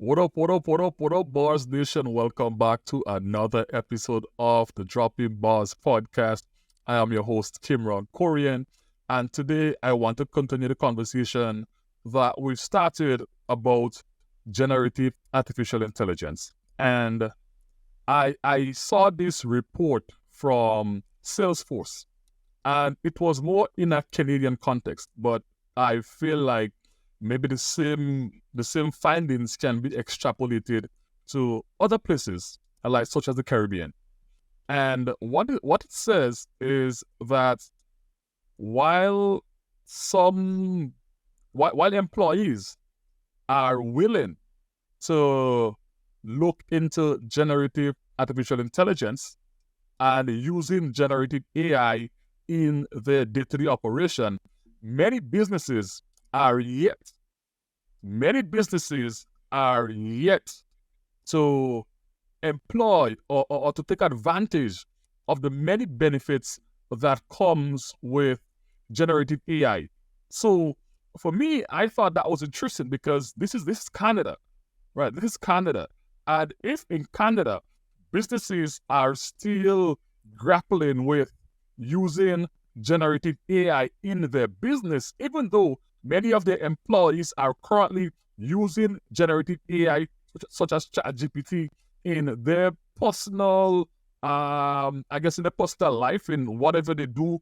What up, Bars Nation? Welcome back to another episode of the Dropping Bars podcast. I am your host, Kimron Korean, and today I want to continue the conversation that we've started about generative artificial intelligence. And I saw this report from Salesforce, and it was more in a Canadian context, but I feel like maybe the same findings can be extrapolated to other places, like such as the Caribbean. And what it says is that while some while employees are willing to look into generative artificial intelligence and using generative AI in their day-to-day operation, many businesses are yet many businesses are yet to employ or to take advantage of the many benefits that comes with generative AI. So for me, I thought that was interesting because this is Canada, right? This is Canada. And if in Canada, businesses are still grappling with using generative AI in their business, even though many of their employees are currently using generative AI, such as ChatGPT, in their personal, in their personal life, in whatever they do,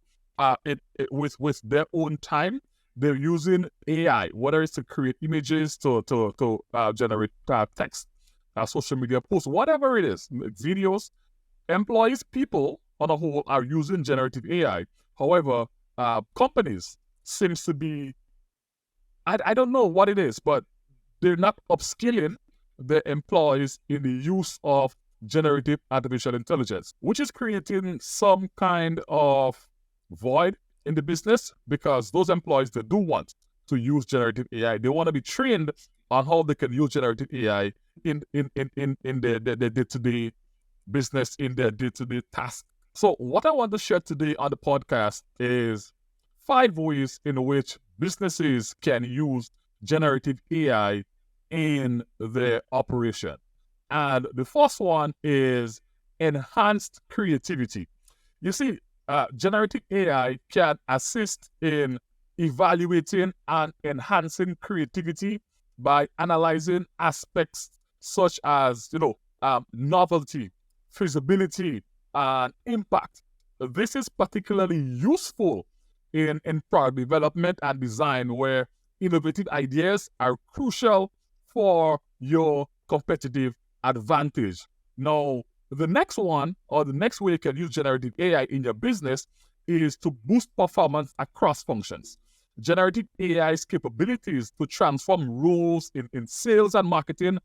with their own time. They're using AI, whether it's to create images, to generate text, social media posts, whatever it is, videos. Employees, people on a whole, are using generative AI. However, companies seems to be, I don't know what it is, but they're not upskilling their employees in the use of generative artificial intelligence, which is creating some kind of void in the business because those employees, they do want to use generative AI. They want to be trained on how they can use generative AI in their day-to-day business, in their day-to-day task. So what I want to share today on the podcast is 5 ways in which businesses can use generative AI in their operation. And the first one is enhanced creativity. You see, generative AI can assist in evaluating and enhancing creativity by analyzing aspects such as, novelty, feasibility, and impact. This is particularly useful in product development and design, where innovative ideas are crucial for your competitive advantage. Now, the next one, or the next way you can use generative AI in your business, is to boost performance across functions. Generative AI's capabilities to transform roles in sales and marketing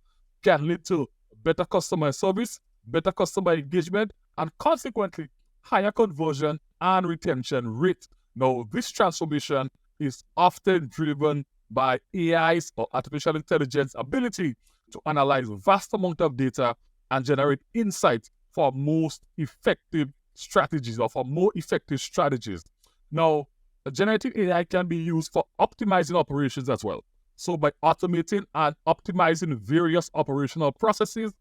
can lead to better customer service, better customer engagement, and consequently, higher conversion and retention rate. Now, this transformation is often driven by AI's, or artificial intelligence, ability to analyze vast amount of data and generate insight for most effective strategies, or for more effective strategies. Now, generative AI can be used for optimizing operations as well. So by automating and optimizing various operational processes,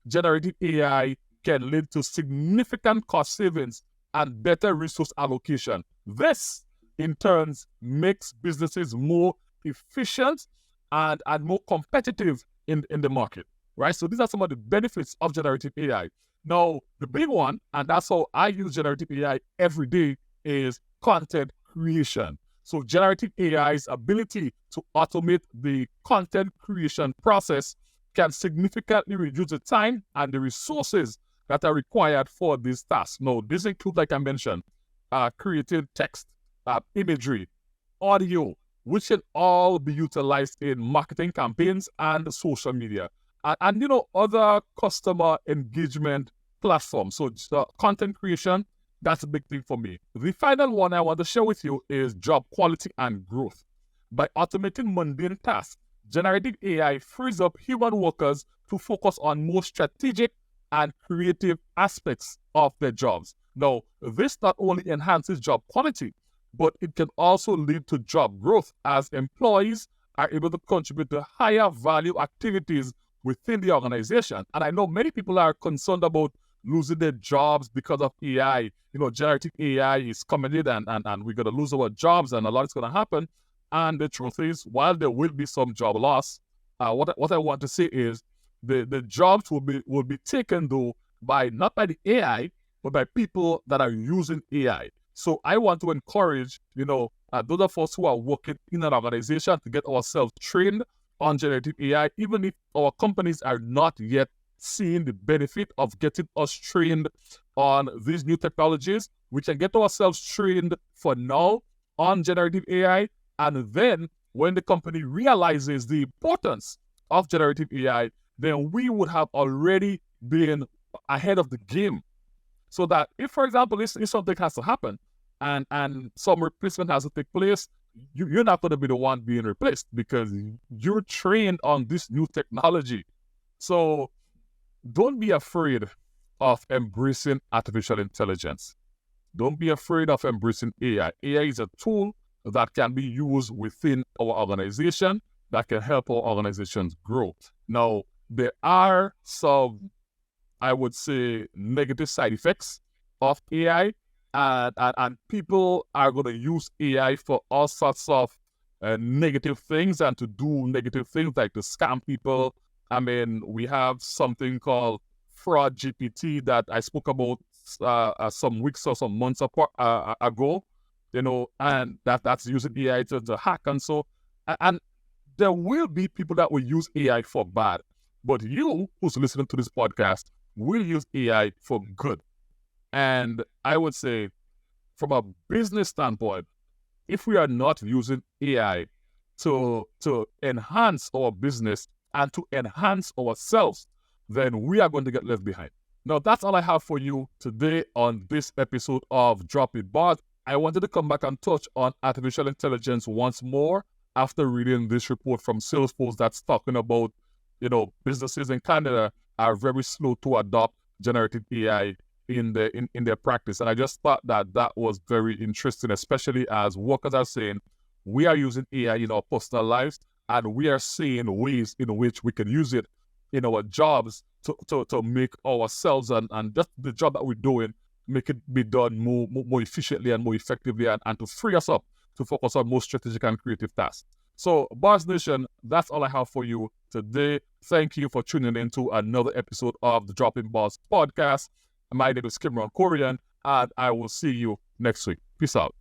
generative AI can lead to significant cost savings and better resource allocation. This, in turn, makes businesses more efficient and more competitive in the market, right? So these are some of the benefits of generative AI. Now, the big one, and that's how I use generative AI every day, is content creation. So generative AI's ability to automate the content creation process can significantly reduce the time and the resources that are required for these tasks. Now, this includes, like I mentioned, creating text, imagery, audio, which can all be utilized in marketing campaigns and social media, and other customer engagement platforms. So content creation, that's a big thing for me. The final one I want to share with you is job quality and growth. By automating mundane tasks, generative AI frees up human workers to focus on more strategic and creative aspects of their jobs. Now, this not only enhances job quality, but it can also lead to job growth, as employees are able to contribute to higher value activities within the organization. And I know many people are concerned about losing their jobs because of AI. Generative AI is coming in and we're going to lose our jobs and a lot is going to happen. And the truth is, while there will be some job loss, what I want to say is the jobs will be taken though by not by the AI, but by people that are using AI. So I want to encourage, those of us who are working in an organization to get ourselves trained on generative AI, even if our companies are not yet seeing the benefit of getting us trained on these new technologies. We can get ourselves trained for now on generative AI. And then when the company realizes the importance of generative AI, then we would have already been ahead of the game. So that if, for example, if something has to happen and some replacement has to take place, you're not going to be the one being replaced because you're trained on this new technology. So don't be afraid of embracing artificial intelligence. Don't be afraid of embracing AI. AI is a tool that can be used within our organization that can help our organizations grow. Now, there are some, I would say, negative side effects of AI, and people are going to use AI for all sorts of negative things and to do negative things like to scam people. I mean, we have something called fraud GPT that I spoke about some weeks or some months ago, and that's using AI to hack. And so, and there will be people that will use AI for bad, but you who's listening to this podcast will use AI for good. And I would say, from a business standpoint, if we are not using AI to enhance our business and to enhance ourselves, then we are going to get left behind. Now, that's all I have for you today on this episode of Drop It Bars. I wanted to come back and touch on artificial intelligence once more after reading this report from Salesforce that's talking about, businesses in Canada are very slow to adopt generative AI in their practice. And I just thought that was very interesting, especially as workers are saying, we are using AI in our personal lives, and we are seeing ways in which we can use it in our jobs to make ourselves and just the job that we're doing, make it be done more efficiently and more effectively, and to free us up to focus on more strategic and creative tasks. So, Bars Nation, that's all I have for you today. Thank you for tuning in to another episode of the Dropping Bars podcast. My name is Kimron Corian, and I will see you next week. Peace out.